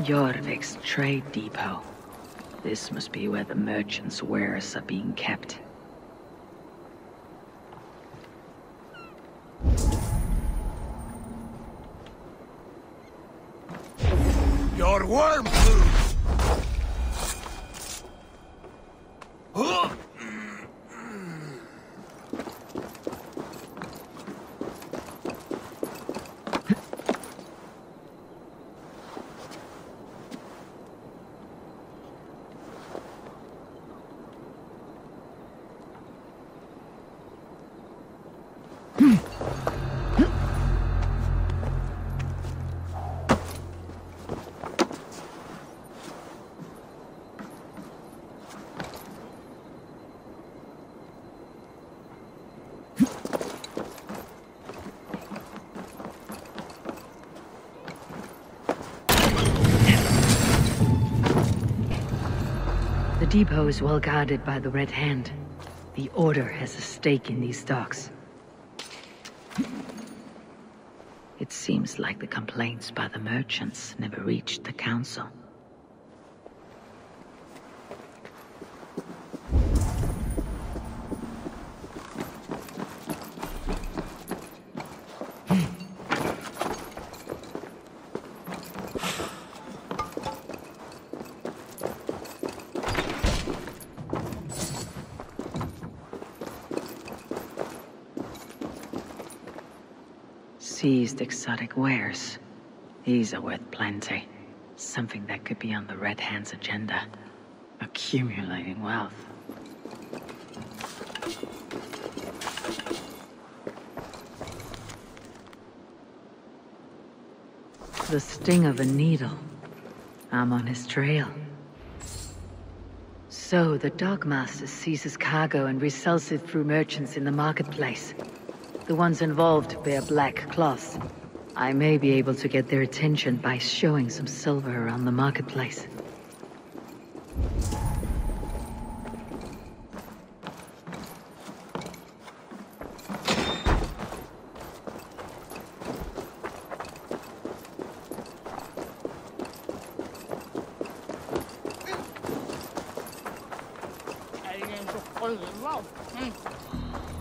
Jorvik's trade depot. This must be where the merchants' wares are being kept. Your worm food! The depot is well guarded by the Red Hand. The Order has a stake in these docks. It seems like the complaints by the merchants never reached the Council. Seized exotic wares. These are worth plenty. Something that could be on the Red Hand's agenda. Accumulating wealth. The sting of a needle. I'm on his trail. So, the Dogmaster seizes cargo and resells it through merchants in the marketplace. The ones involved wear black cloths. I may be able to get their attention by showing some silver around the marketplace.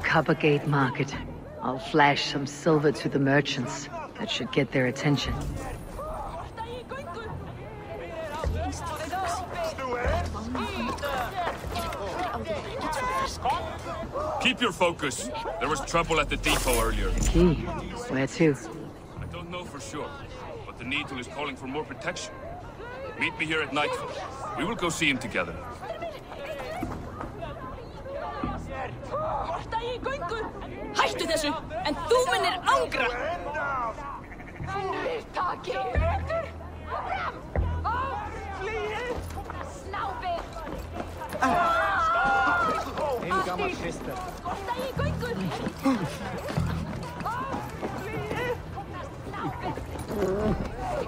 Coppergate Market. I'll flash some silver to the merchants. That should get their attention. Keep your focus. There was trouble at the depot earlier. The key? Where to? I don't know for sure, but the Needle is calling for more protection. Meet me here at nightfall. We will go see him together. Hættu þessu, en þú minnir angra!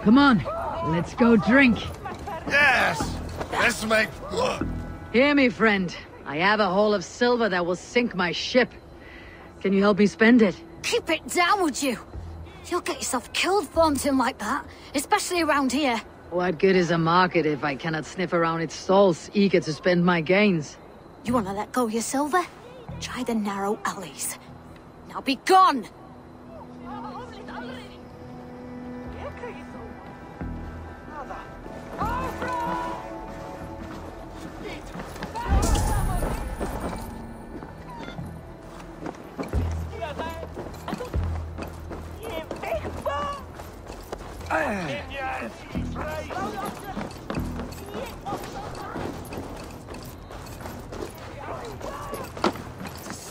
Come on, let's go drink. Yes! Let's make... Hear me, friend. I have a haul of silver that will sink my ship. Can you help me spend it? Keep it down, would you? You'll get yourself killed flaunting like that, especially around here. What good is a market if I cannot sniff around its stalls, eager to spend my gains? You want to let go of your silver? Try the narrow alleys. Now be gone!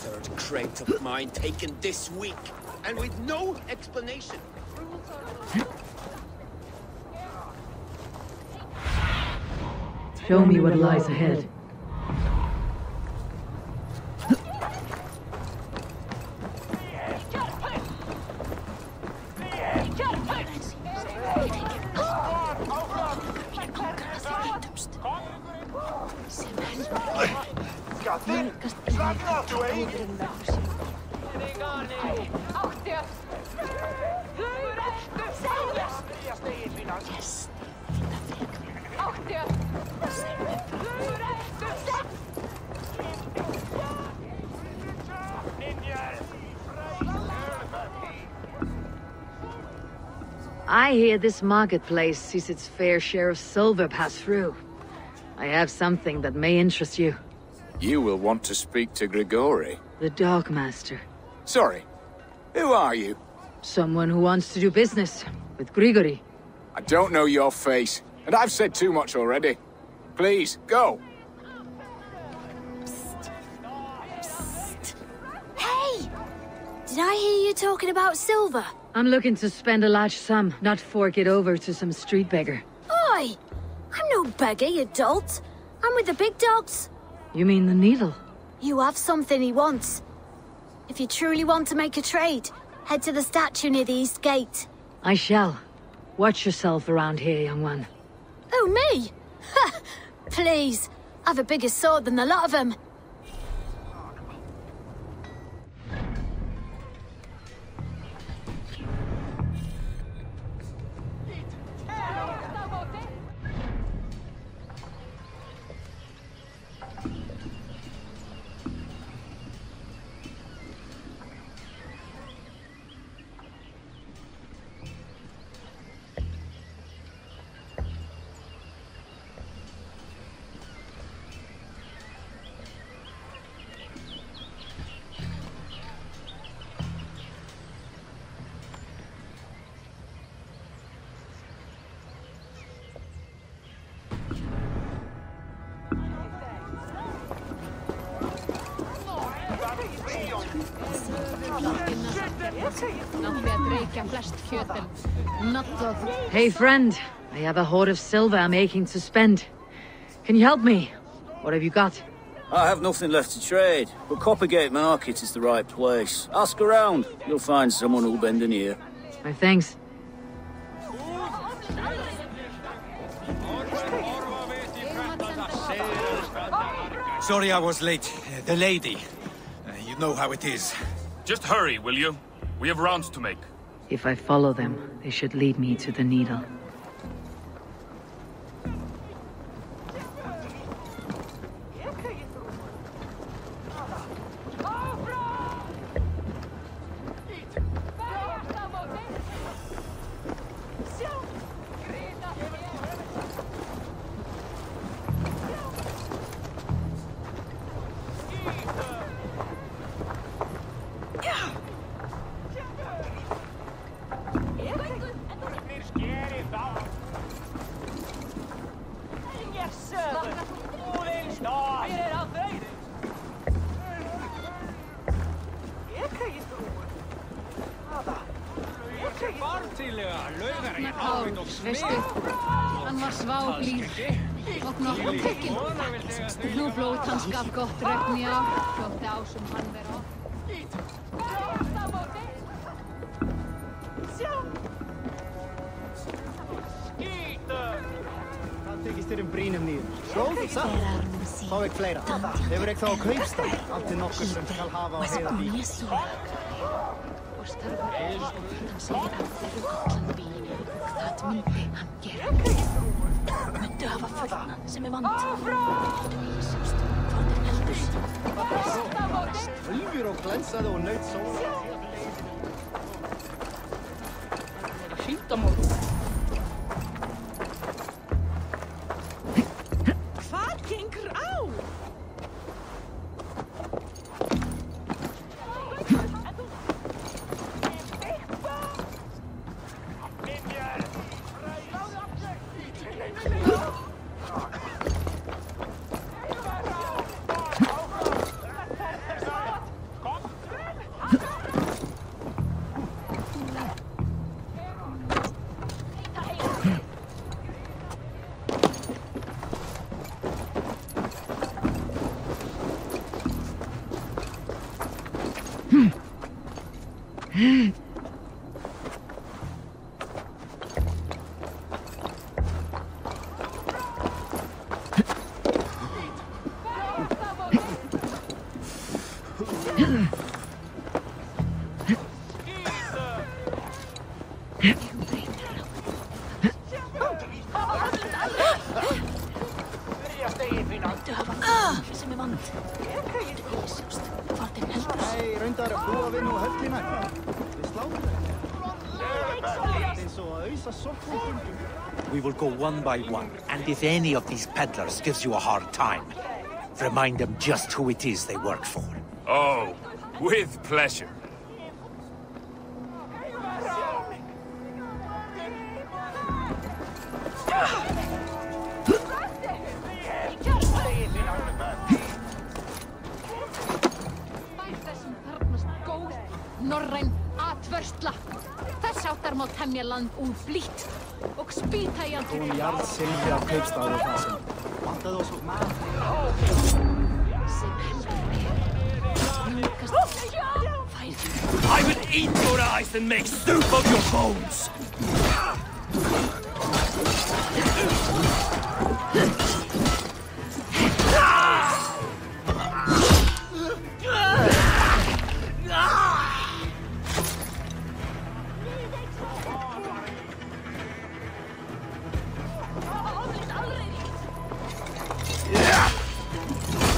Third crate of mine taken this week, and with no explanation. Show me what lies ahead. I hear this marketplace sees its fair share of silver pass through. I have something that may interest you. You will want to speak to Grigori. The Dogmaster. Sorry, who are you? Someone who wants to do business with Grigori. I don't know your face, and I've said too much already. Please, go. Hey! Did I hear you talking about silver? I'm looking to spend a large sum, not fork it over to some street beggar. Oi! I'm no beggar, you dolt. I'm with the big dogs. You mean the needle? You have something he wants. If you truly want to make a trade, head to the statue near the east gate. I shall. Watch yourself around here, young one. Oh, me? Ha! Please. I've a bigger sword than the lot of them. Hey friend, I have a hoard of silver I'm aching to spend. Can you help me? What have you got? I have nothing left to trade, but Coppergate Market is the right place. Ask around, you'll find someone who'll bend an ear. My thanks. Sorry I was late. The lady. You know how it is. Just hurry, will you? We have rounds to make. If I follow them, they should lead me to the needle. Hann var sváblíð og nokkuð tekinn. Nú blóð hans gaf gott regni á, þótti á sem hann vera á. Hvað tekist þér brínum nýður? Sjóð, satt? Fá ekki fleira. Hefur ekki þá á kaupstað? Allt til nokkur sem skal hafa á heiða bí. Og starfur hann segir að þeirru gotlan bí. Það myndi hann gera. Myndi hafa fullnan sem vant. Sjástu hvað heldur. Ulfur og glænsaði og naut sól. Skítamót. Hvað gengur á? Nei, reyndar að búa við nú höllina. Við sláum þeim. Eins og að ausa sokkum. We will go one by one, and if any of these peddlers gives you a hard time, remind them just who it is they work for. Oh, with pleasure. Norræn atvörsla. Þess áttar má temja land úr blít og spýta í andlitið. Hún jarð silfri af kaupstaður það sem. Vantaði oss úr maður. Sem heldur mig. I will eat your eyes and make soup of your bones!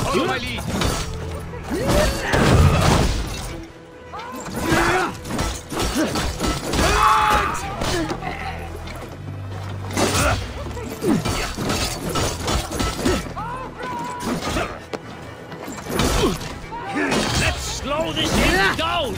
Follow my lead. Let's slow this thing down!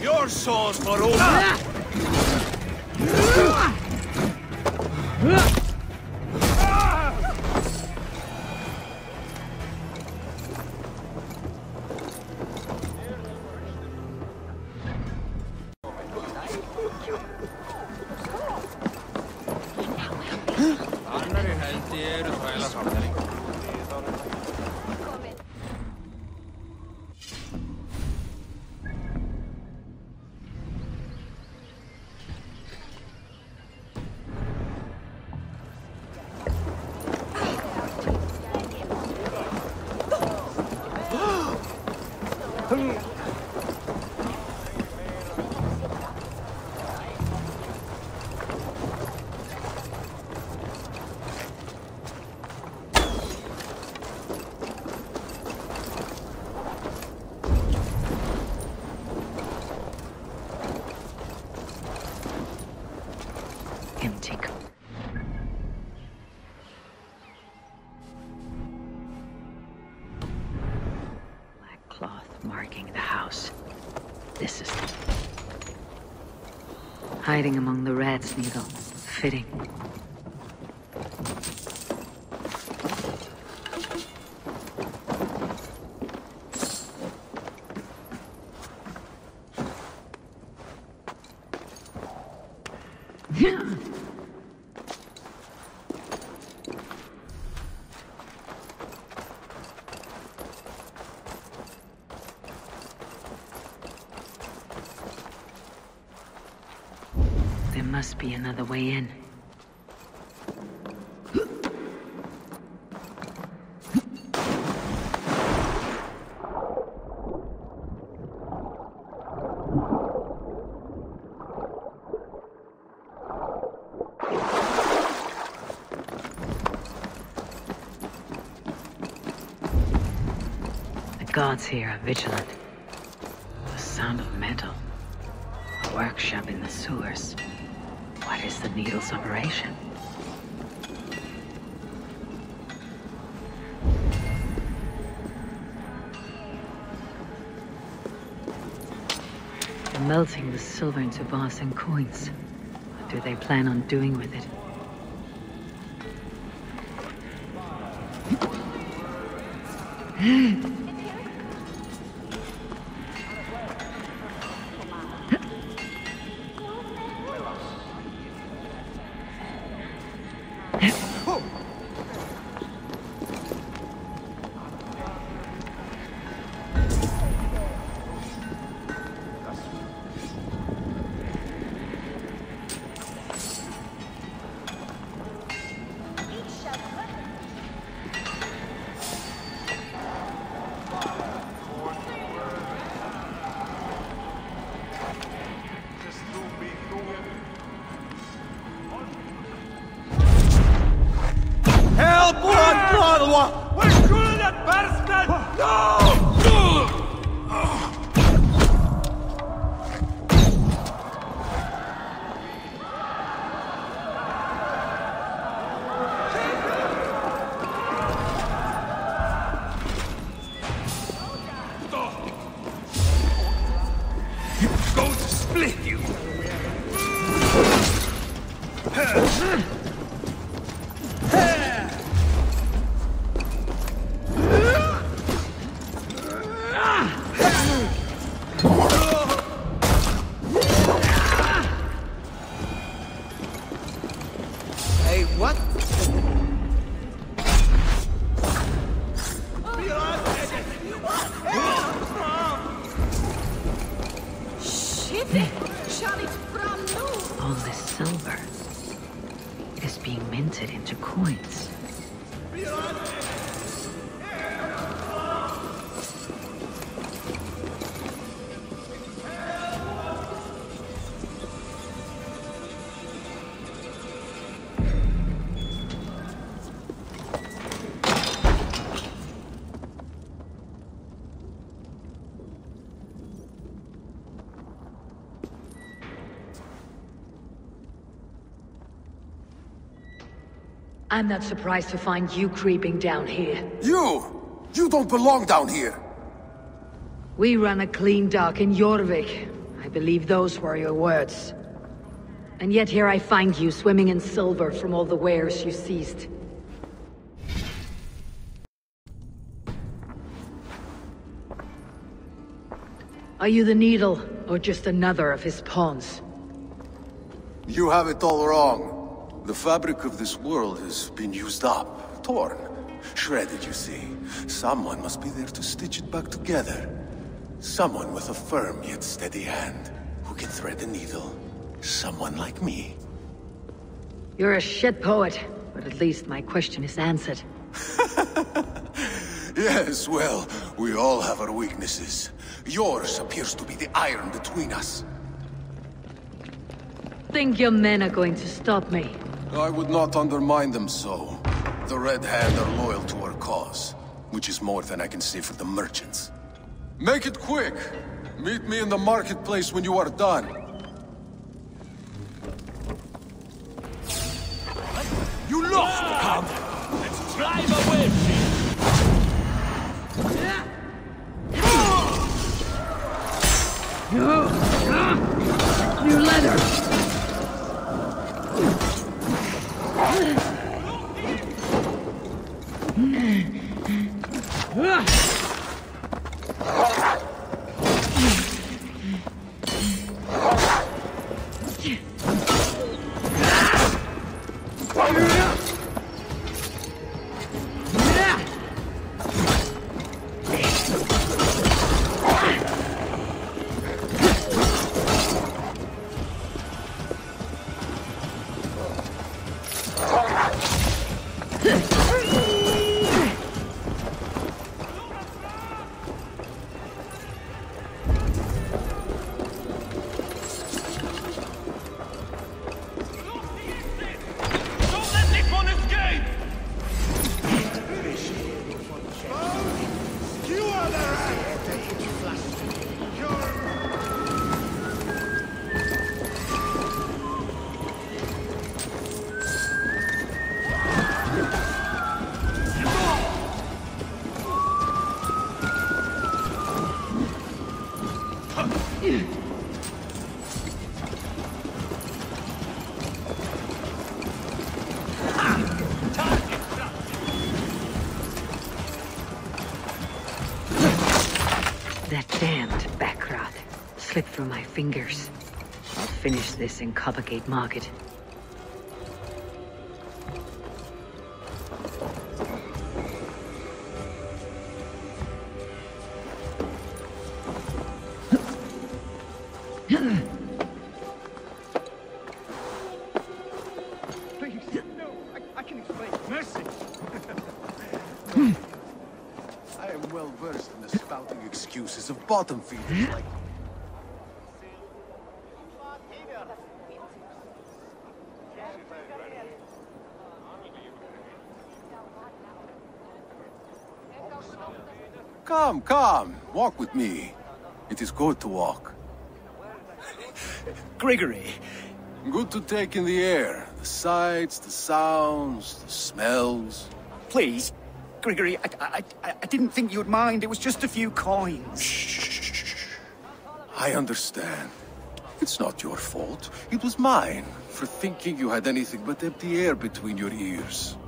Your souls for all. Annari hendi eru þvæla samtæling. Empty. Black cloth marking the house. This is hiding among the rat's needle. Fitting. There must be another way in. The guards here are vigilant. The sound of metal. A workshop in the sewers. What is the needle's operation? They're melting the silver into bars and coins. What do they plan on doing with it? converts it into coins. I'm not surprised to find you creeping down here. You! You don't belong down here! We run a clean dock in Jorvik. I believe those were your words. And yet here I find you swimming in silver from all the wares you seized. Are you the Needle, or just another of his pawns? You have it all wrong. The fabric of this world has been used up, torn, shredded, you see. Someone must be there to stitch it back together. Someone with a firm yet steady hand, who can thread the needle. Someone like me. You're a shit poet, but at least my question is answered. Yes, well, we all have our weaknesses. Yours appears to be the iron between us. Think your men are going to stop me? I would not undermine them so. The Red Hand are loyal to our cause, which is more than I can say for the merchants. Make it quick! Meet me in the marketplace when you are done. You lost the camp! Let's drive away! New leather! That damned backrot slipped through my fingers. I'll finish this in Coppergate Market. Bottom feeders like... Come, come, walk with me. It is good to walk. Gregory. Good to take in the air. The sights, the sounds, the smells. Please, Gregory, I didn't think you'd mind. It was just a few coins. Shh. I understand. It's not your fault. It was mine, for thinking you had anything but empty air between your ears.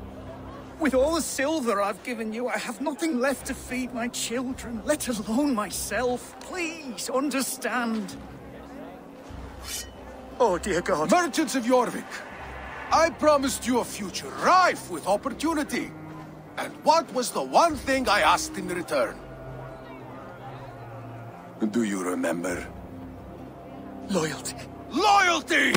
With all the silver I've given you, I have nothing left to feed my children, let alone myself. Please, understand. Oh, dear God. Merchants of Jorvik, I promised you a future rife with opportunity. And what was the one thing I asked in return? Do you remember? Loyalty. Loyalty!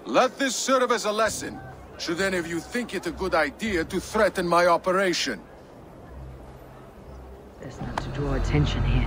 Let this serve as a lesson, should any of you think it a good idea to threaten my operation. Best not to draw attention here.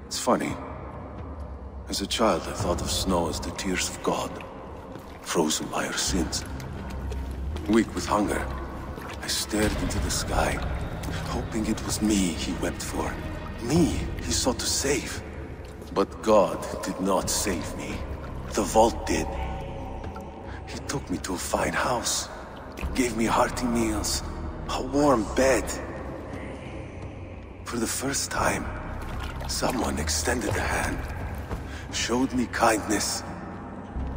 It's funny. As a child, I thought of snow as the tears of God, frozen by our sins. Weak with hunger, I stared into the sky, hoping it was me he wept for. Me he sought to save. But God did not save me. The vault did. He took me to a fine house, gave me hearty meals, a warm bed. For the first time, someone extended a hand, showed me kindness,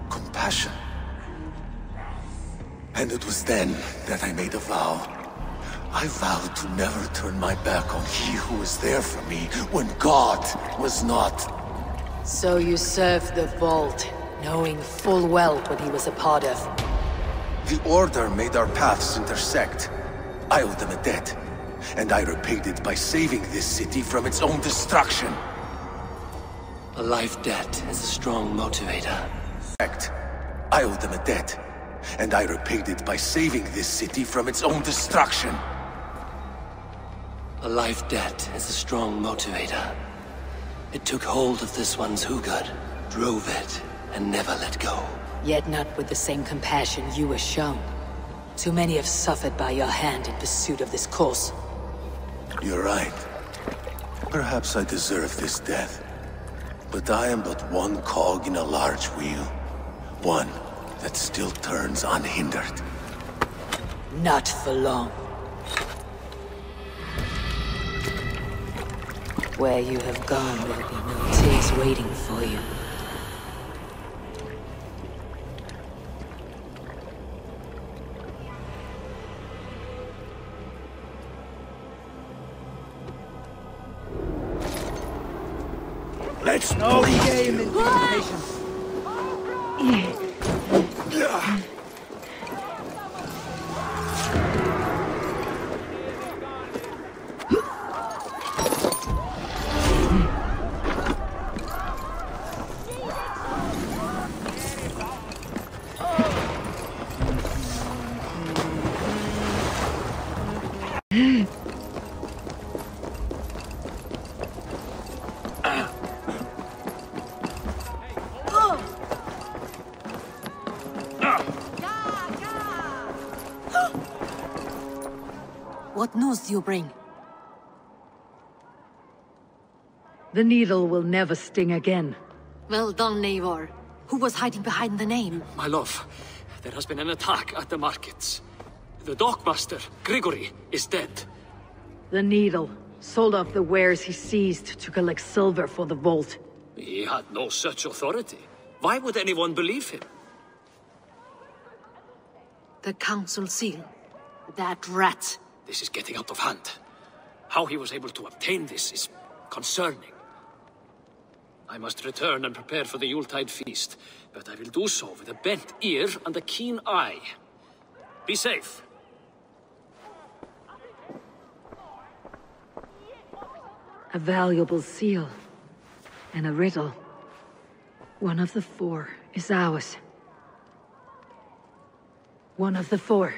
compassion. And it was then that I made a vow. I vowed to never turn my back on he who was there for me when God was not. So you served the Vault, knowing full well what he was a part of. The Order made our paths intersect. I owed them a debt, and I repaid it by saving this city from its own destruction. A life debt is a strong motivator. I owed them a debt, and I repaid it by saving this city from its own destruction. A life debt is a strong motivator. It took hold of this one's Hugad, drove it, and never let go. Yet not with the same compassion you were shown. Too many have suffered by your hand in pursuit of this cause. You're right. Perhaps I deserve this death. But I am but one cog in a large wheel. One that still turns unhindered. Not for long. Where you have gone, there'll be no tears waiting for you. Let's no game in patience. What news do you bring? The needle will never sting again. Well done, Eivor. Who was hiding behind the name? My love, there has been an attack at the markets. The dockmaster, Grigory, is dead. The needle sold off the wares he seized to collect silver for the vault. He had no such authority. Why would anyone believe him? The council seal. That rat. This is getting out of hand. How he was able to obtain this is concerning. I must return and prepare for the Yuletide feast, but I will do so with a bent ear and a keen eye. Be safe. A valuable seal. And a riddle. One of the four is ours. One of the four.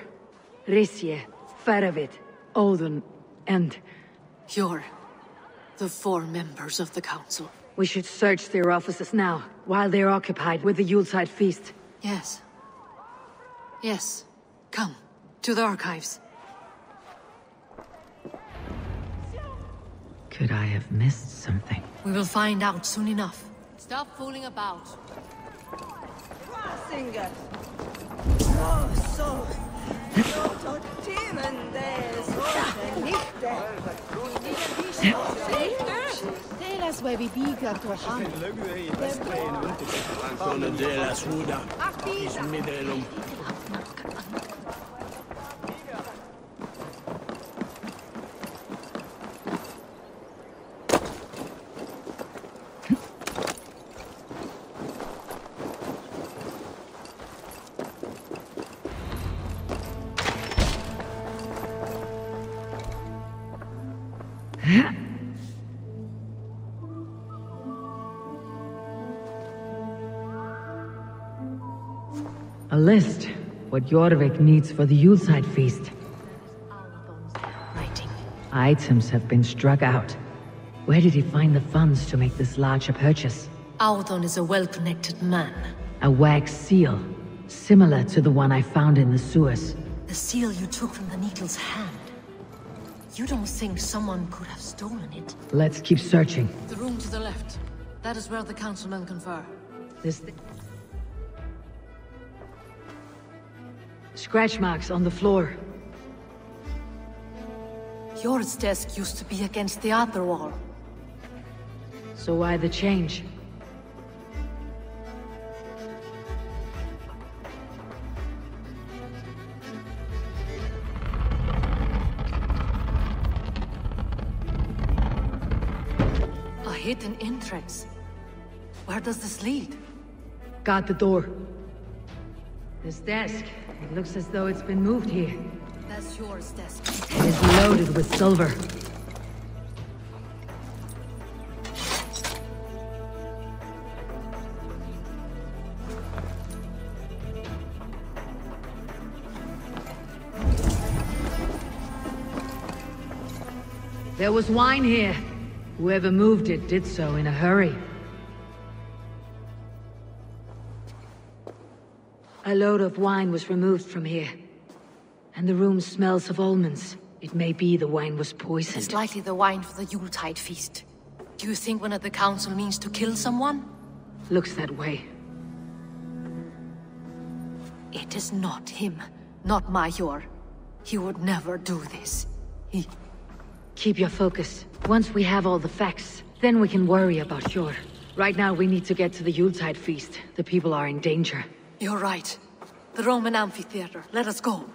Risje, Faravid, Odin, and... You're the four members of the council. We should search their offices now, while they're occupied with the Yuletide feast. Yes. Yes. Come, to the archives. Could I have missed something? We will find out soon enough. Stop fooling about. Singer. Swebi biga to han. Antonio de la Suda. Is midelum. A list. What Jorvik needs for the Yuletide feast. Writing. Items have been struck out. Where did he find the funds to make this larger purchase? Audon is a well-connected man. A wax seal. Similar to the one I found in the sewers. The seal you took from the Needle's hand. You don't think someone could have stolen it? Let's keep searching. The room to the left. That is where the councilmen confer. This scratch marks on the floor. Jor's desk used to be against the other wall. So why the change? A hidden entrance. Where does this lead? Got the door. This desk. It looks as though it's been moved here. That's Jor's desk. It is loaded with silver. There was wine here. Whoever moved it did so in a hurry. A load of wine was removed from here. And the room smells of almonds. It may be the wine was poisoned. It's likely the wine for the Yuletide feast. Do you think one of the council means to kill someone? Looks that way. It is not him. Not Major. He would never do this. He... Keep your focus. Once we have all the facts, then we can worry about Jor. Right now we need to get to the Yuletide feast. The people are in danger. You're right. The Roman amphitheater. Let us go.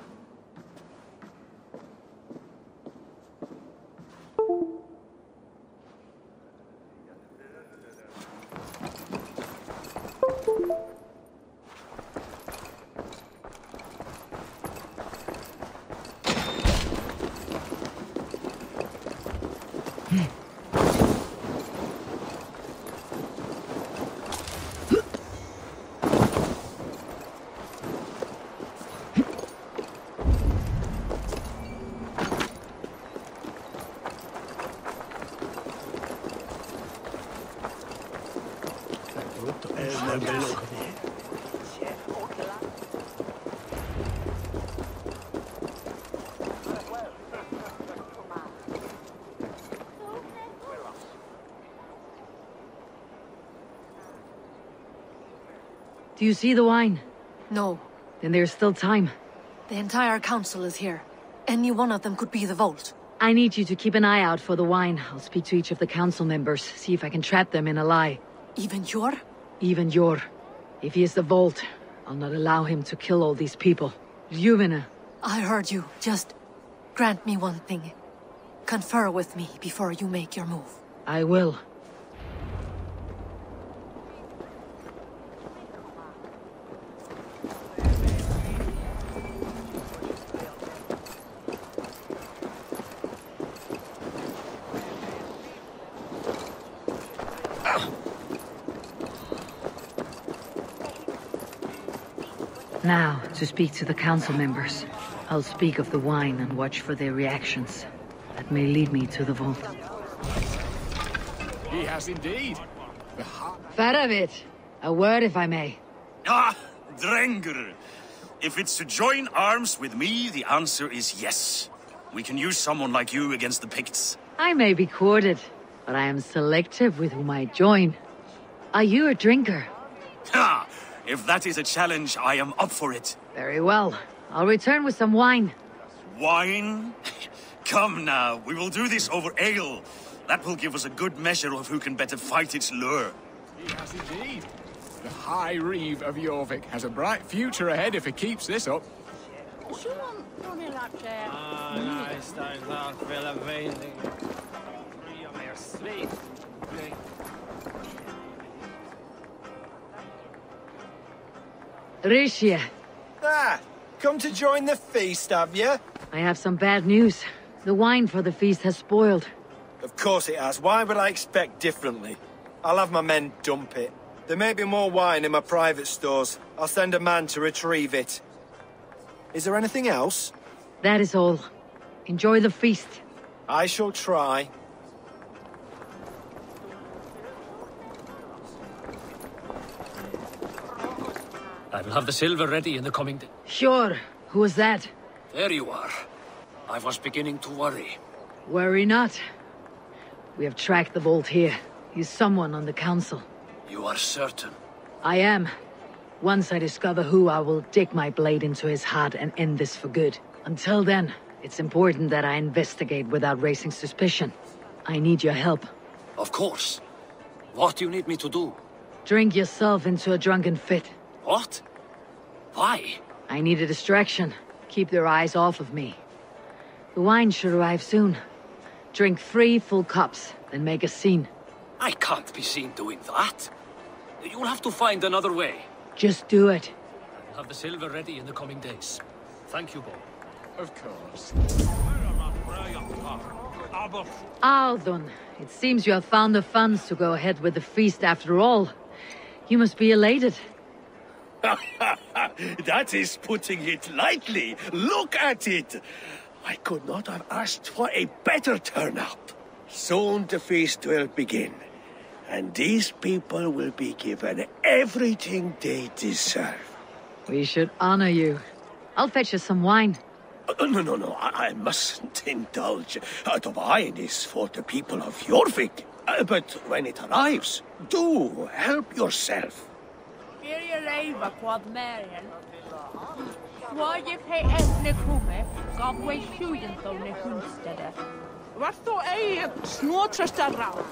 Do you see the wine? No. Then there's still time. The entire council is here. Any one of them could be the vault. I need you to keep an eye out for the wine. I'll speak to each of the council members, see if I can trap them in a lie. Even Jor? Even Jor. If he is the vault, I'll not allow him to kill all these people. Juvena. I heard you. Just grant me one thing. Confer with me before you make your move. I will. Now, to speak to the council members. I'll speak of the wine and watch for their reactions. That may lead me to the vault. He has indeed. Faravit, a word if I may. Ah, Drengr. If it's to join arms with me, the answer is yes. We can use someone like you against the Picts. I may be courted, but I am selective with whom I join. Are you a drinker? Ha! If that is a challenge, I am up for it. Very well. I'll return with some wine. Wine? Come now, we will do this over ale. That will give us a good measure of who can better fight its lure. He has indeed. The High Reeve of Jorvik has a bright future ahead if he keeps this up. Risha, Ah, come to join the feast, have you? I have some bad news. The wine for the feast has spoiled. Of course it has. Why would I expect differently? I'll have my men dump it. There may be more wine in my private stores. I'll send a man to retrieve it. Is there anything else? That is all. Enjoy the feast. I shall try. I will have the silver ready in the coming day. Sure. Who was that? There you are. I was beginning to worry. Worry not. We have tracked the Bolt here. He's someone on the council. You are certain? I am. Once I discover who, I will dig my blade into his heart and end this for good. Until then, it's important that I investigate without raising suspicion. I need your help. Of course. What do you need me to do? Drink yourself into a drunken fit. What? Why? I need a distraction. Keep their eyes off of me. The wine should arrive soon. Drink 3 full cups, then make a scene. I can't be seen doing that. You'll have to find another way. Just do it. I'll have the silver ready in the coming days. Thank you, Bo. Of course. Aldon, it seems you have found the funds to go ahead with the feast after all. You must be elated. That is putting it lightly. Look at it. I could not have asked for a better turnout. Soon the feast will begin, and these people will be given everything they deserve. We should honor you. I'll fetch you some wine. No, I mustn't indulge. The wine is for the people of Jorvik. But when it arrives, do help yourself. Eivor quad Marian. Why if he ethnic hume, God way shooting so ne hunstede. What so a snortrest around?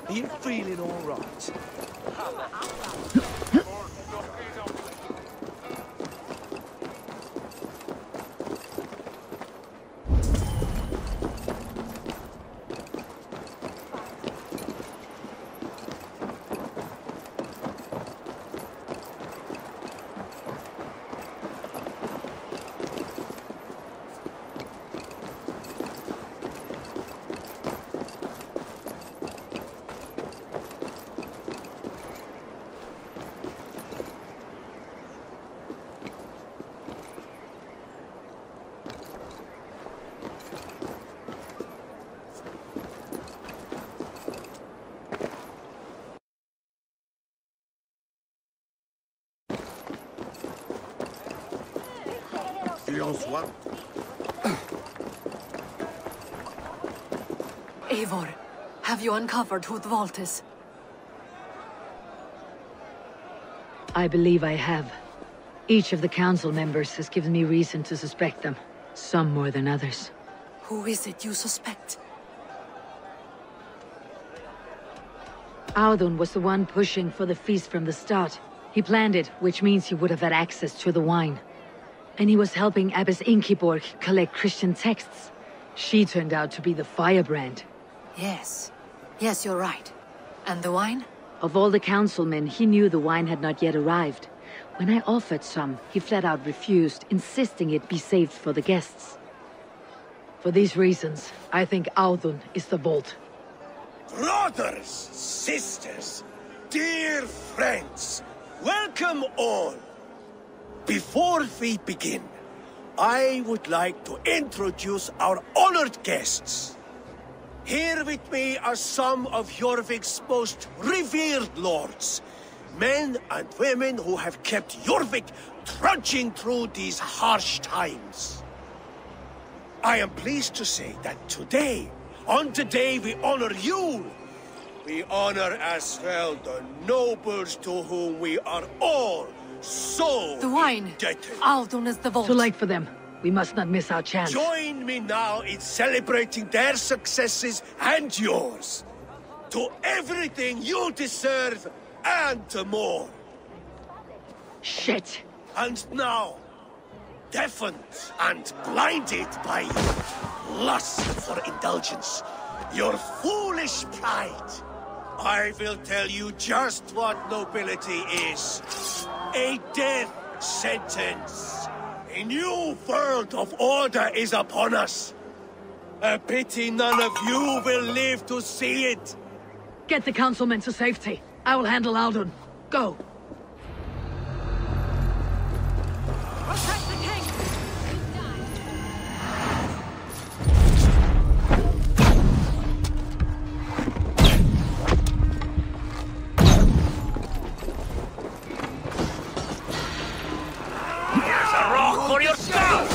Are you feeling all right? Eivor, have you uncovered who the vault is? I believe I have. Each of the council members has given me reason to suspect them. Some more than others. Who is it you suspect? Audun was the one pushing for the feast from the start. He planned it, which means he would have had access to the wine. And he was helping Abbess Inkiborg collect Christian texts. She turned out to be the firebrand. Yes. Yes, you're right. And the wine? Of all the councilmen, he knew the wine had not yet arrived. When I offered some, he flat out refused, insisting it be saved for the guests. For these reasons, I think Audun is the Bolt. Brothers, sisters, dear friends, welcome all. Before we begin, I would like to introduce our honored guests. Here with me are some of Jorvik's most revered lords. Men and women who have kept Jorvik trudging through these harsh times. I am pleased to say that today, on the day we honor you, we honor as well the nobles to whom we are all so the wine. indebted. Aldon is the vault. Too late for them. We must not miss our chance. Join me now in celebrating their successes and yours. To everything you deserve and more. Shit. And now, deafened and blinded by lust for indulgence, your foolish pride, I will tell you just what nobility is. A death sentence. A new world of order is upon us. A pity none of you will live to see it. Get the councilmen to safety. I will handle Aldon. Go. Protect the king! Here's a rock for your skull!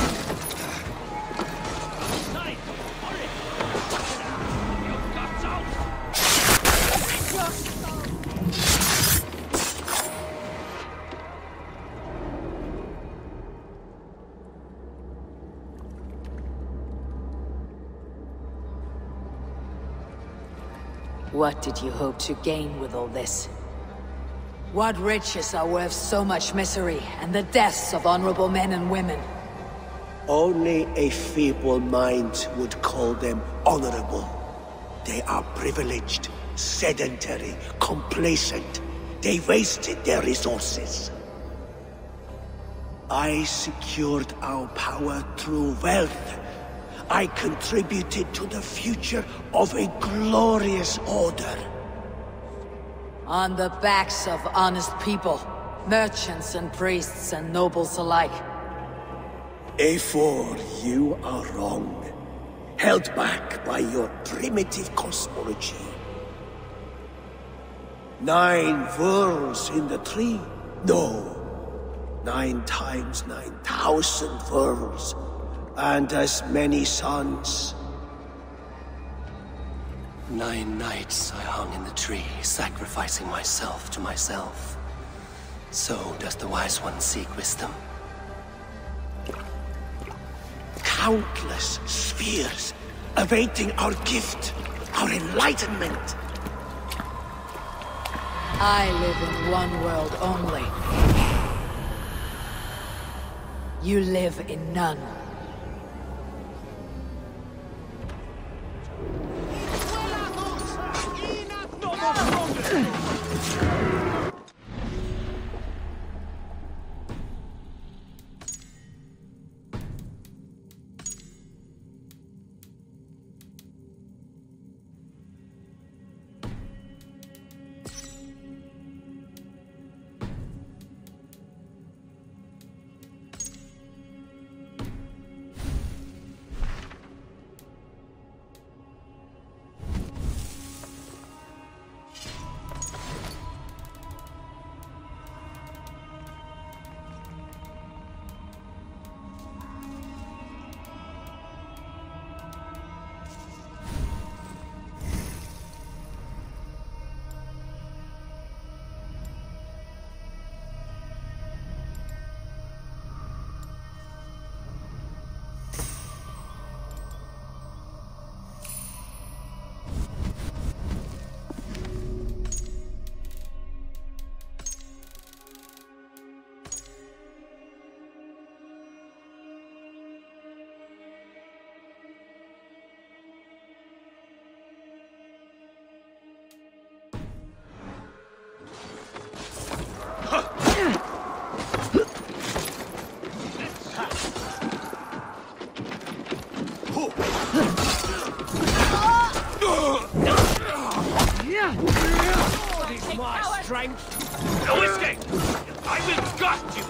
What did you hope to gain with all this? What riches are worth so much misery and the deaths of honorable men and women? Only a feeble mind would call them honorable. They are privileged, sedentary, complacent. They wasted their resources. I secured our power through wealth. I contributed to the future of a glorious order. On the backs of honest people, merchants and priests and nobles alike. Eivor, you are wrong. Held back by your primitive cosmology. 9 worlds in the tree? No. 9 times 9,000 worlds. And as many suns. 9 nights I hung in the tree, sacrificing myself to myself. So does the wise one seek wisdom. Countless spheres, awaiting our gift, our enlightenment. I live in one world only. You live in none. Is my strength. No escape! I will gut you!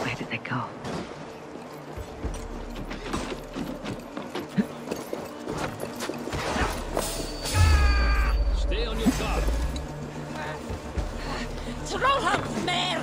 Where did they go? Stay on your guard. Trollhamn mer!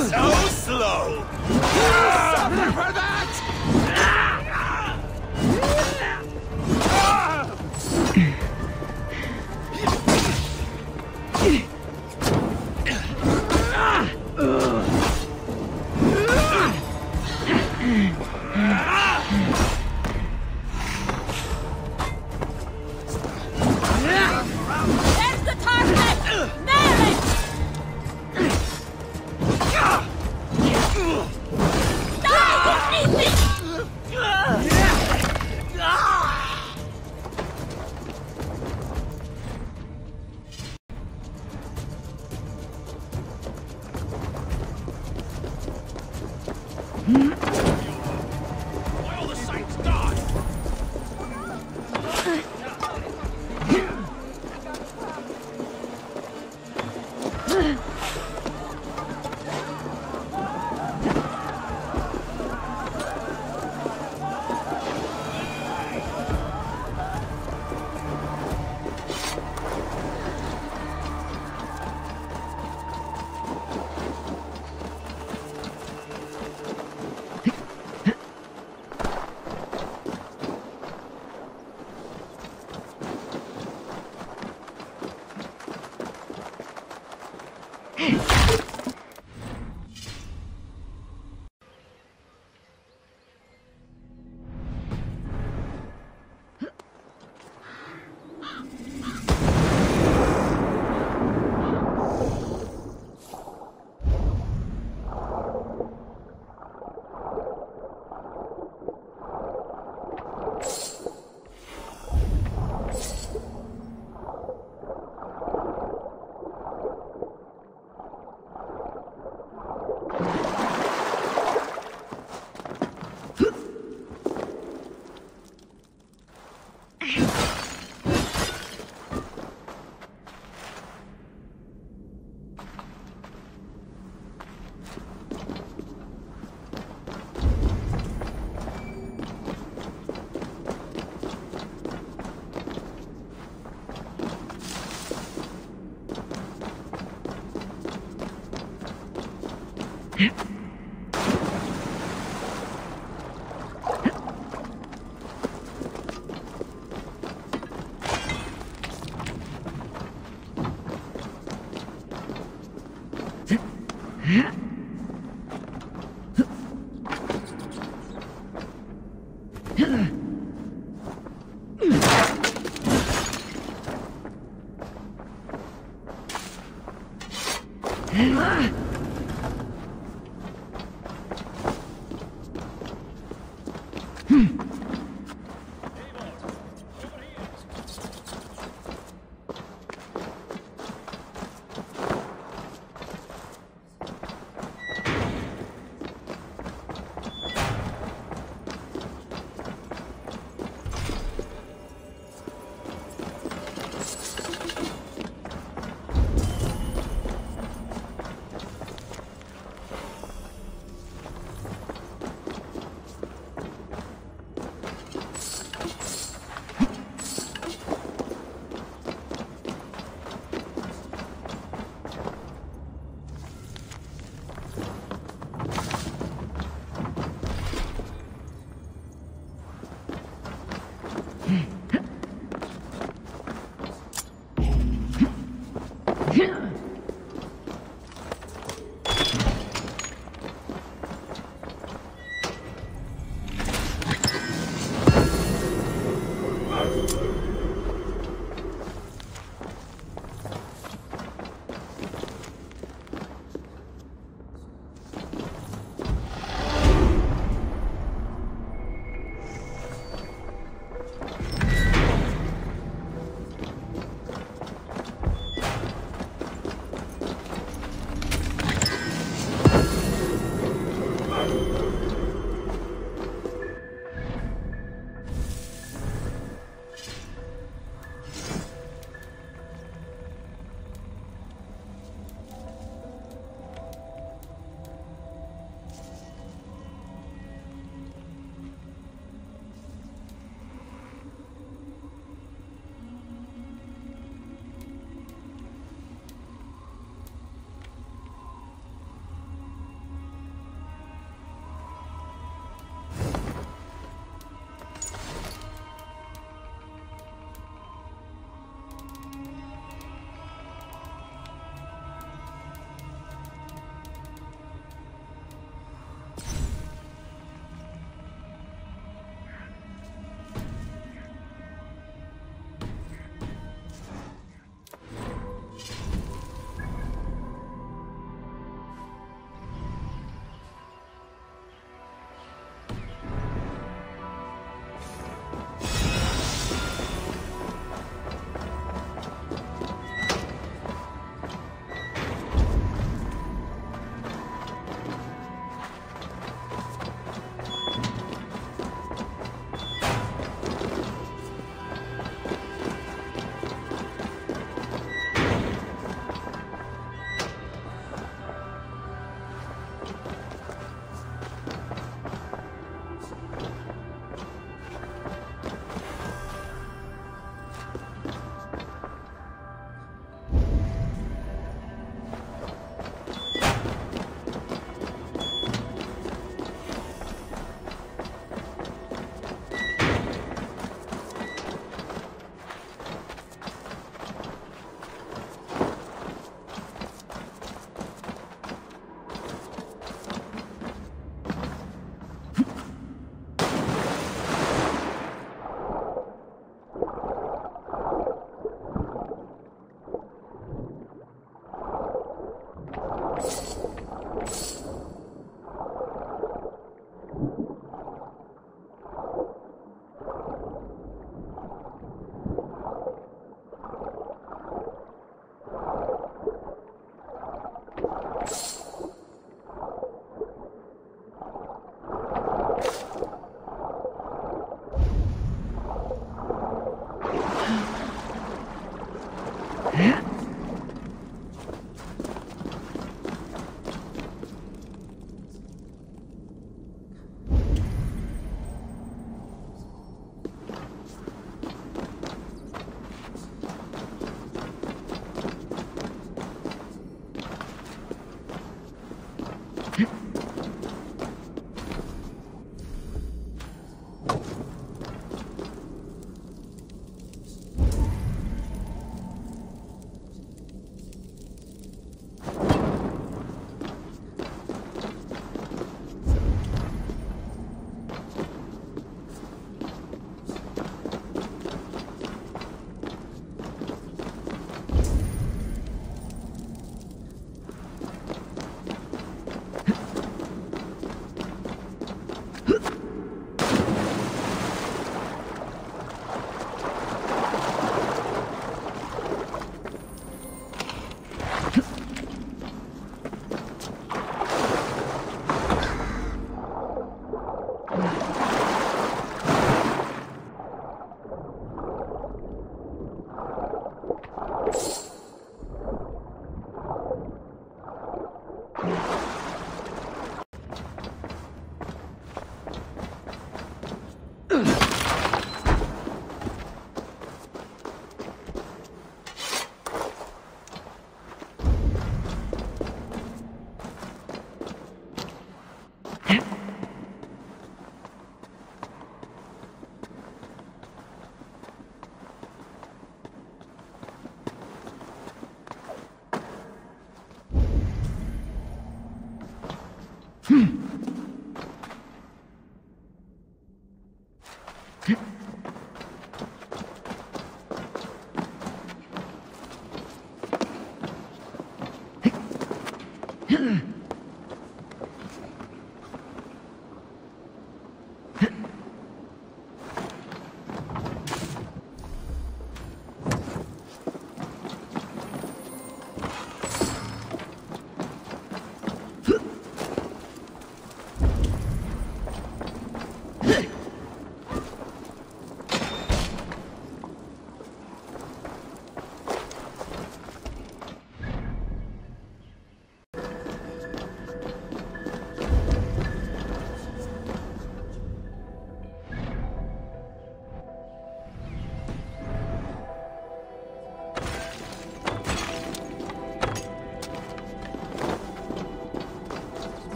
So slow! Suffer for that! There's the target! Nail it!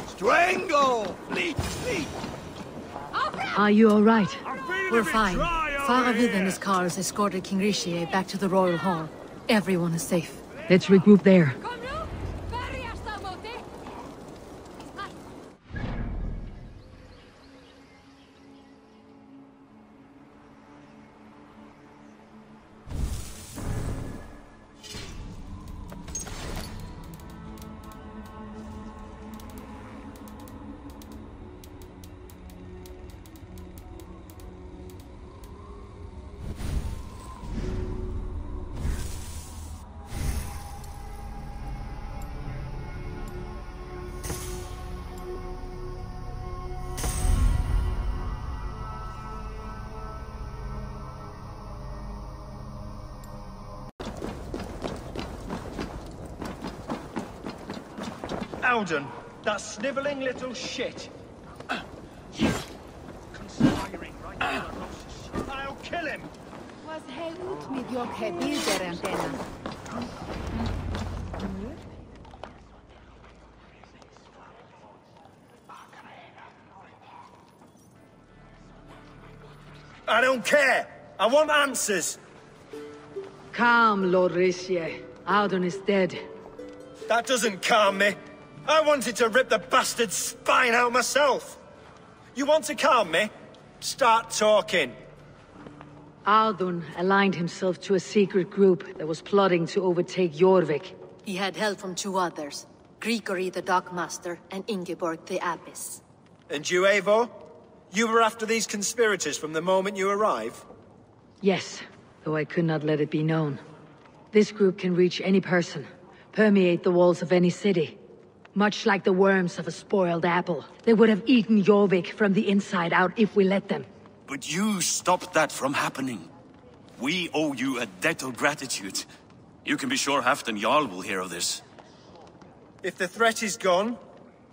Strangle! Fleet! Are you all right? We're fine. Faravid and his cars escorted King Rishi back to the Royal Hall. Everyone is safe. Let's regroup there. Alden, that snivelling little shit. Conspiring right now. I'll kill him. Was helt mediocre bilder antena. I don't care. I want answers. Calm, Lord Rishi. Audun is dead. That doesn't calm me. I wanted to rip the bastard's spine out myself. You want to calm me? Start talking. Audun aligned himself to a secret group that was plotting to overtake Jorvik. He had help from two others, Grigory the Dockmaster and Ingeborg the Abbess. And you, Eivor? You were after these conspirators from the moment you arrived? Yes, though I could not let it be known. This group can reach any person, permeate the walls of any city. Much like the worms of a spoiled apple. They would have eaten Jorvik from the inside out if we let them. But you stopped that from happening. We owe you a debt of gratitude. You can be sure Halfdan Jarl will hear of this. If the threat is gone,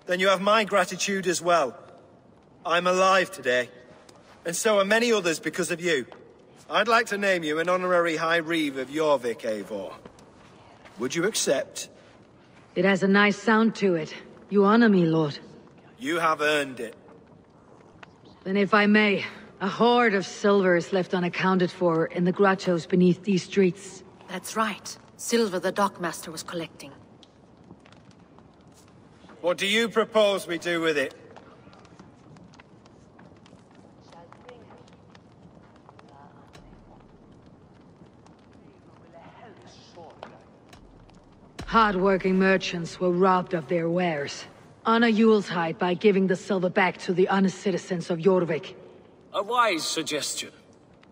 then you have my gratitude as well. I'm alive today. And so are many others because of you. I'd like to name you an honorary High Reeve of Jorvik, Eivor. Would you accept? It has a nice sound to it. You honor me, Lord. You have earned it. Then if I may, a hoard of silver is left unaccounted for in the grottos beneath these streets. That's right. Silver the Dockmaster was collecting. What do you propose we do with it? Hard-working merchants were robbed of their wares. Honor Yuletide by giving the silver back to the honest citizens of Jorvik. A wise suggestion.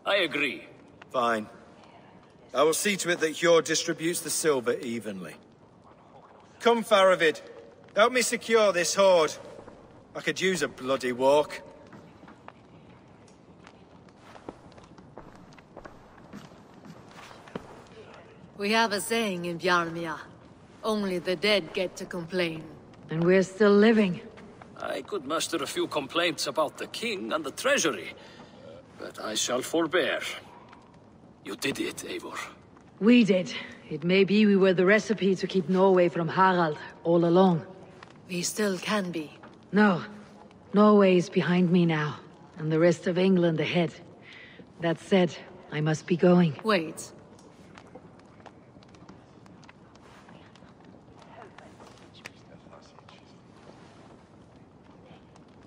I agree. Fine. I will see to it that Hjord distributes the silver evenly. Come, Faravid. Help me secure this hoard. I could use a bloody walk. We have a saying in Bjarmia. Only the dead get to complain. And we're still living. I could muster a few complaints about the king and the treasury, but I shall forbear. You did it, Eivor. We did. It may be we were the recipe to keep Norway from Harald all along. We still can be. No. Norway is behind me now, and the rest of England ahead. That said, I must be going. Wait.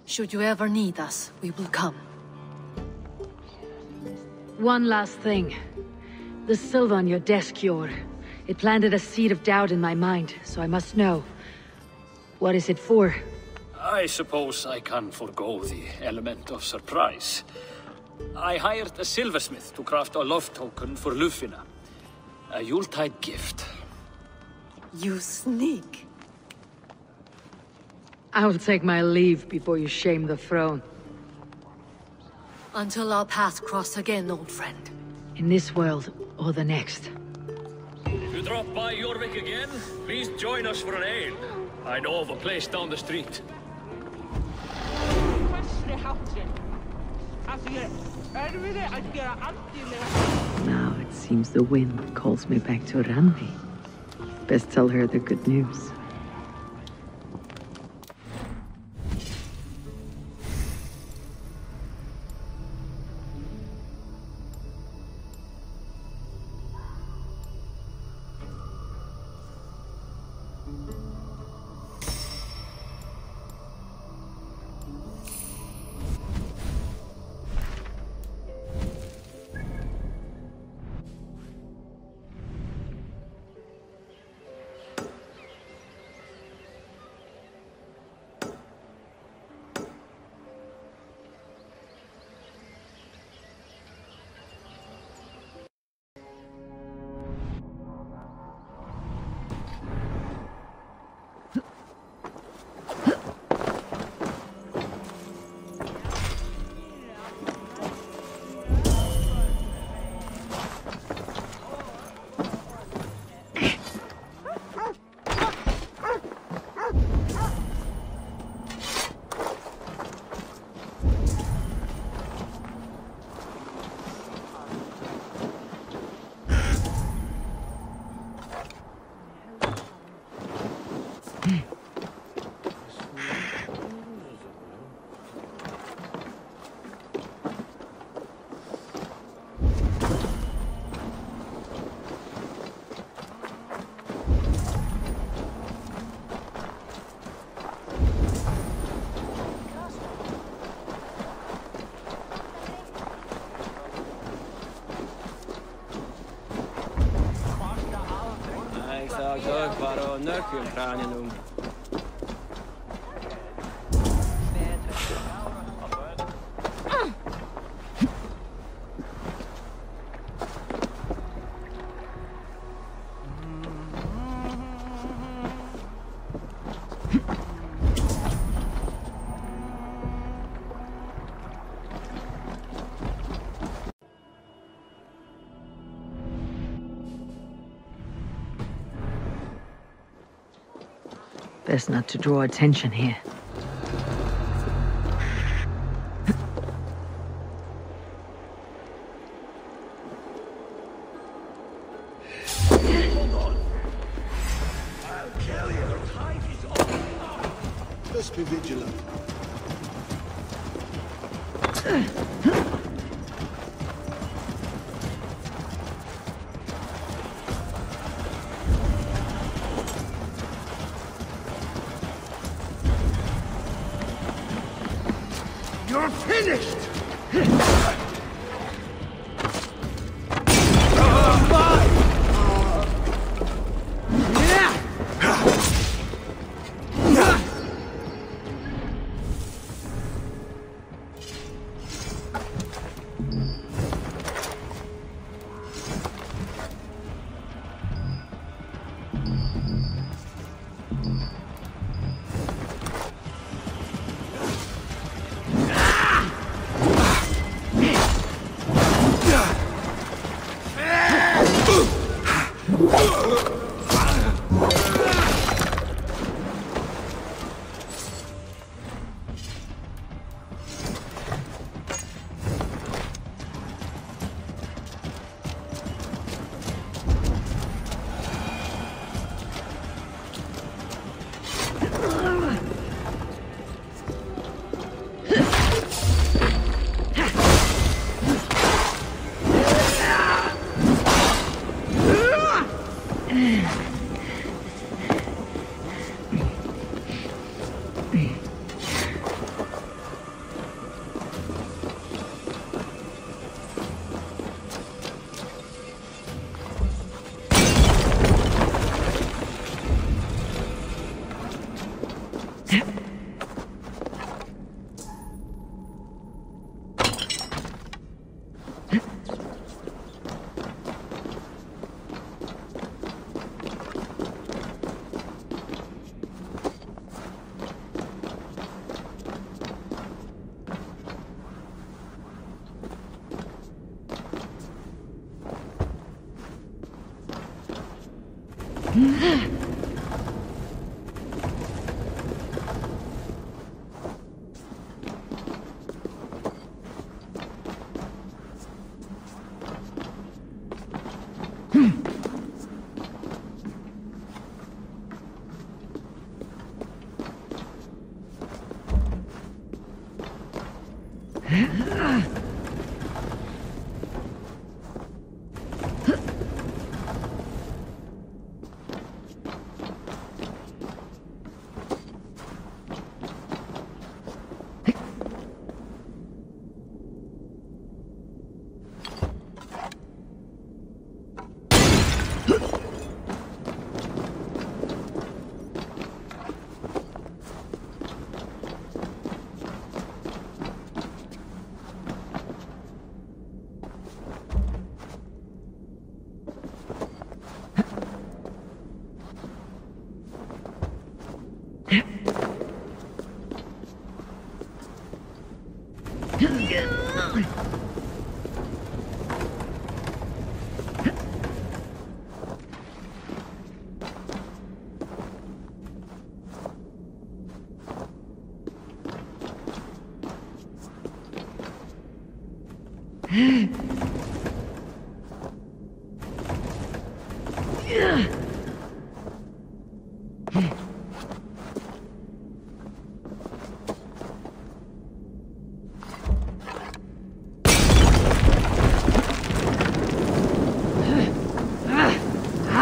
Should you ever need us, we will come. One last thing. The silver on your desk, Hjord. It planted a seed of doubt in my mind, so I must know. What is it for? I suppose I can forgo the element of surprise. I hired a silversmith to craft a love token for Lufina. A Yuletide gift. You sneak. I will take my leave before you shame the throne. Until our paths cross again, old friend. In this world, or the next. If you drop by Jorvik again, please join us for an ale. I know of a place down the street. Now it seems the wind calls me back to Randi. Best tell her the good news. Best not to draw attention here. Hold on. I'll kill you. The tide is on. Just be vigilant. You're finished!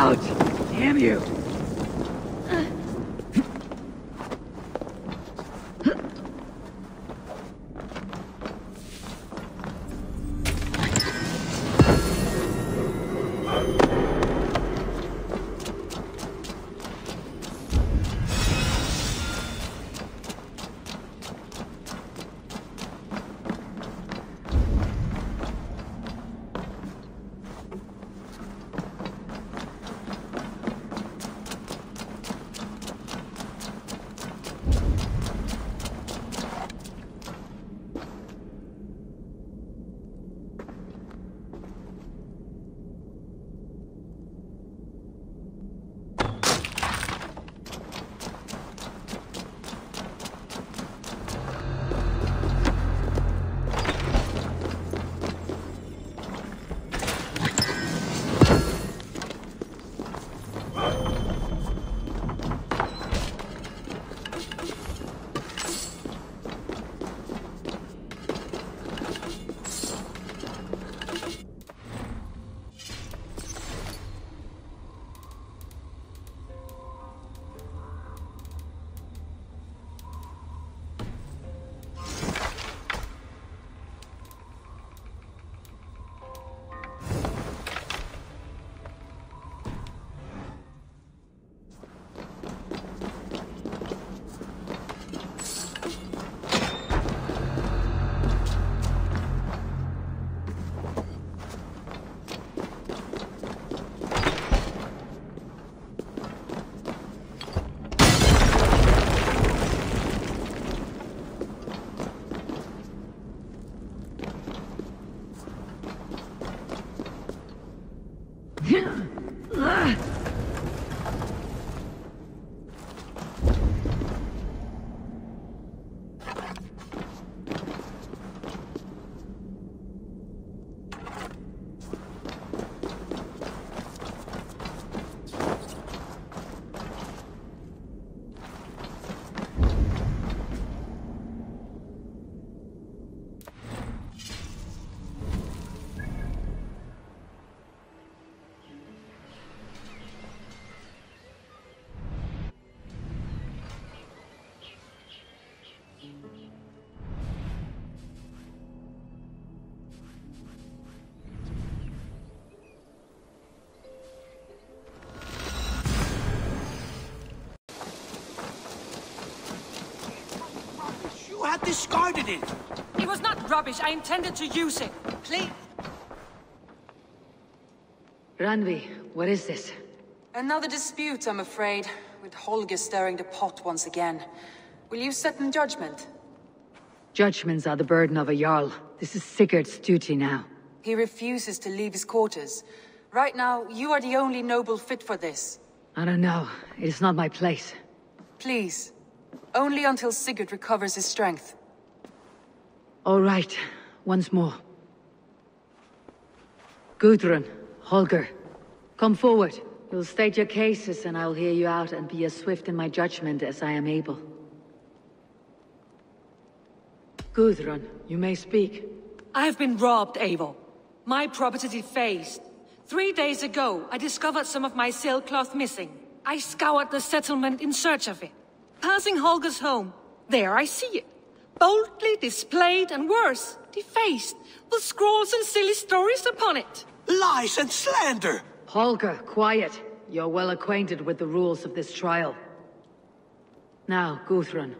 Ouch! Damn you! had discarded it! It was not rubbish. I intended to use it. Please. Randvi, what is this? Another dispute, I'm afraid, with Holger stirring the pot once again. Will you sit in judgment? Judgments are the burden of a Jarl. This is Sigurd's duty now. He refuses to leave his quarters. Right now, you are the only noble fit for this. I don't know. It is not my place. Please. Only until Sigurd recovers his strength. All right. Once more. Gudrun, Holger, come forward. You'll state your cases and I'll hear you out and be as swift in my judgment as I am able. Gudrun, you may speak. I have been robbed, Eivor. My property defaced. 3 days ago, I discovered some of my sailcloth missing. I scoured the settlement in search of it. Passing Holger's home, there I see it. Boldly displayed and worse, defaced, with scrolls and silly stories upon it. Lies and slander! Holger, quiet. You're well acquainted with the rules of this trial. Now, Gudrun,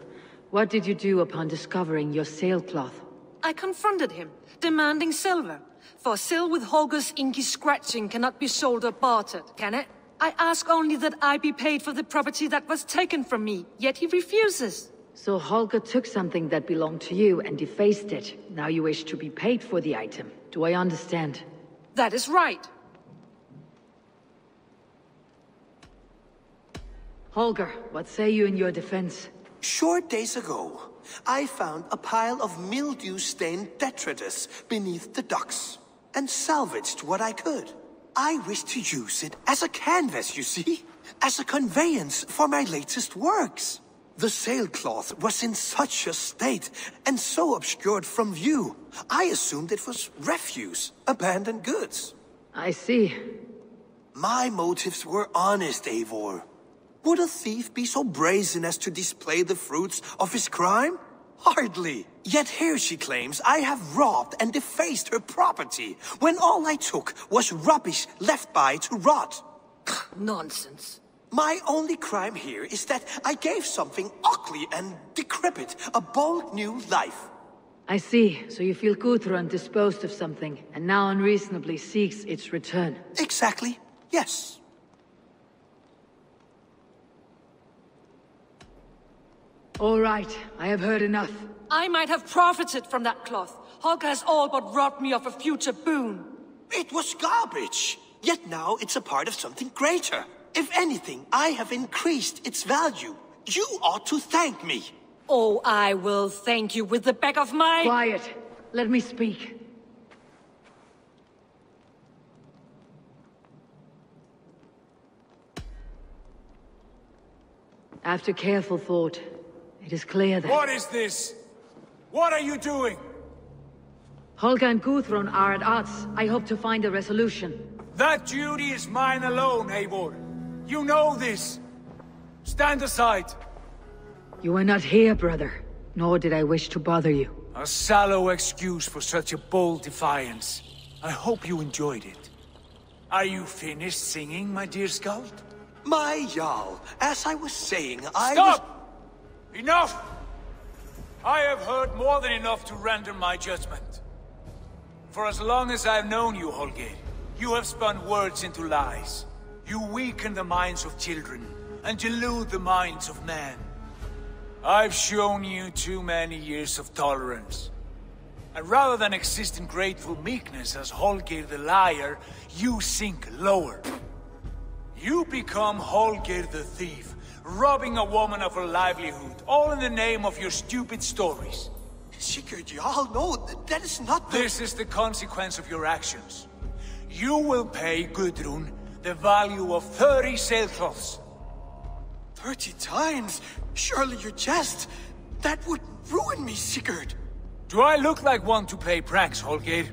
what did you do upon discovering your sailcloth? I confronted him, demanding silver. For sil with Holger's inky scratching cannot be sold or bartered, can it? I ask only that I be paid for the property that was taken from me, yet he refuses. So Holger took something that belonged to you and defaced it. Now you wish to be paid for the item. Do I understand? That is right. Holger, what say you in your defense? Short days ago, I found a pile of mildew-stained detritus beneath the docks, and salvaged what I could. I wish to use it as a canvas, you see? As a conveyance for my latest works. The sailcloth was in such a state, and so obscured from view, I assumed it was refuse, abandoned goods. I see. My motives were honest, Eivor. Would a thief be so brazen as to display the fruits of his crime? Hardly. Yet here she claims I have robbed and defaced her property, when all I took was rubbish left by to rot. Nonsense. My only crime here is that I gave something ugly and decrepit a bold new life. I see. So you feel Gudrun disposed of something, and now unreasonably seeks its return. Exactly. Yes. All right, I have heard enough. I might have profited from that cloth. Holger has all but robbed me of a future boon. It was garbage. Yet now it's a part of something greater. If anything, I have increased its value. You ought to thank me. Oh, I will thank you with the back of my... Quiet. Let me speak. After careful thought, it is clear that... What is this? What are you doing? Holger and Gudrun are at odds. I hope to find a resolution. That duty is mine alone, Eivor. You know this. Stand aside. You were not here, brother. Nor did I wish to bother you. A sallow excuse for such a bold defiance. I hope you enjoyed it. Are you finished singing, my dear Skald? My Jarl, as I was saying, Stop! Enough! I have heard more than enough to render my judgment. For as long as I've known you, Holger, you have spun words into lies. You weaken the minds of children, and delude the minds of men. I've shown you too many years of tolerance. And rather than exist in grateful meekness as Holger the liar, you sink lower. You become Holger the thief, robbing a woman of her livelihood, all in the name of your stupid stories. Sigurd, Jarl, no, that is not the... This is the consequence of your actions. You will pay Gudrun the value of 30 sailcloths. 30 times? Surely you jest. That would ruin me, Sigurd. Do I look like one to pay pranks, Holger?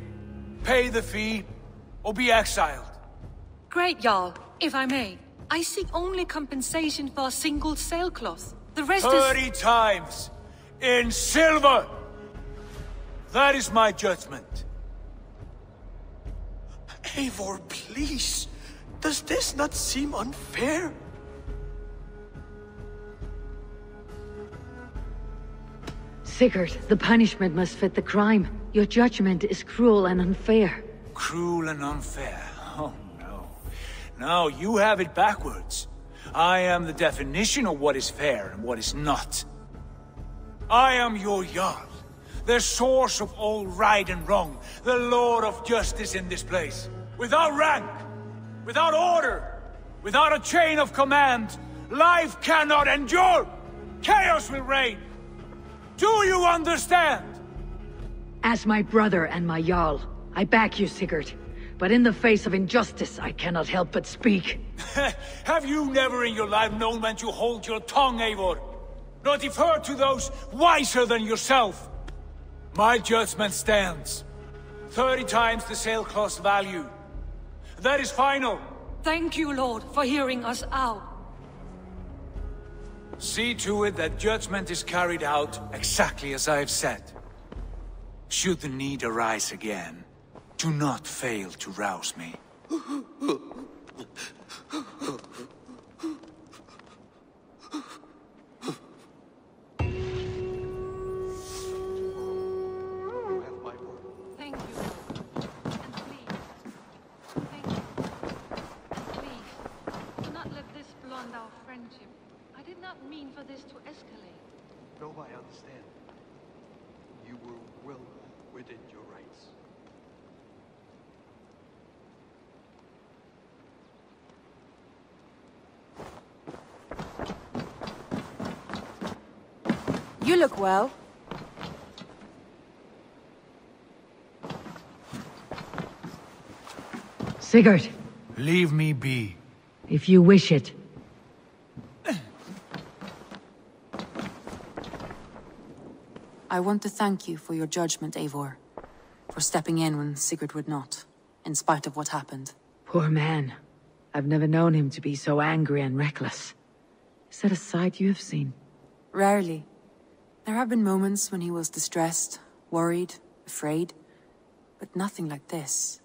Pay the fee, or be exiled. Great, Jarl, if I may. I seek only compensation for a single sailcloth. The rest 30 times! In silver! That is my judgment. Eivor, please. Does this not seem unfair? Sigurd, the punishment must fit the crime. Your judgment is cruel and unfair. Cruel and unfair? Oh no. No, you have it backwards. I am the definition of what is fair and what is not. I am your Jarl, the source of all right and wrong, the Lord of justice in this place. Without rank, without order, without a chain of command, life cannot endure! Chaos will reign! Do you understand? As my brother and my Jarl, I back you, Sigurd. But in the face of injustice, I cannot help but speak. Have you never in your life known when to hold your tongue, Eivor? Nor defer to those wiser than yourself? My judgment stands. 30 times the sailcloth's value. That is final. Thank you, Lord, for hearing us out. See to it that judgment is carried out exactly as I have said. Should the need arise again, do not fail to rouse me. For this to escalate. No, I understand. You were well within your rights. You look well. Sigurd! Leave me be. If you wish it. I want to thank you for your judgment, Eivor. For stepping in when Sigurd would not, in spite of what happened. Poor man. I've never known him to be so angry and reckless. Is that a side you have seen? Rarely. There have been moments when he was distressed, worried, afraid. But nothing like this.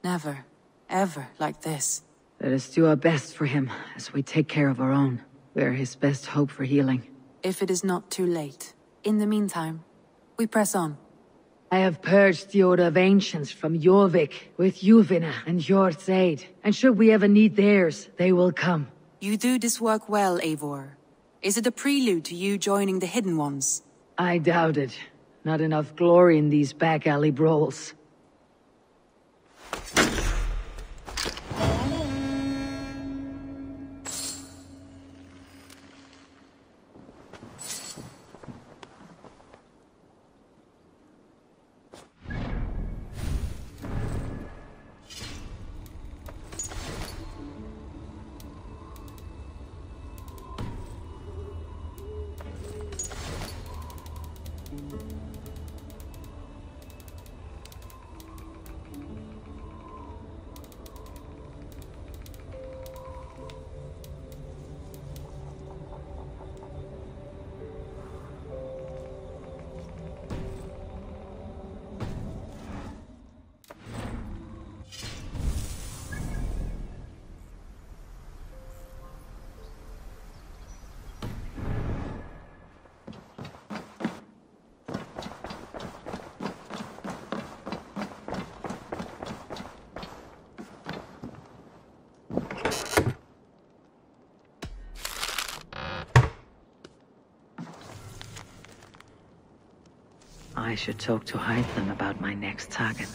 Never, ever like this. Let us do our best for him, as we take care of our own. We are his best hope for healing. If it is not too late. In the meantime, we press on. I have purged the Order of Ancients from Jorvik with Juvina and Jord's aid. And should we ever need theirs, they will come. You do this work well, Eivor. Is it a prelude to you joining the Hidden Ones? I doubt it. Not enough glory in these back alley brawls. I should talk to Hytham about my next target.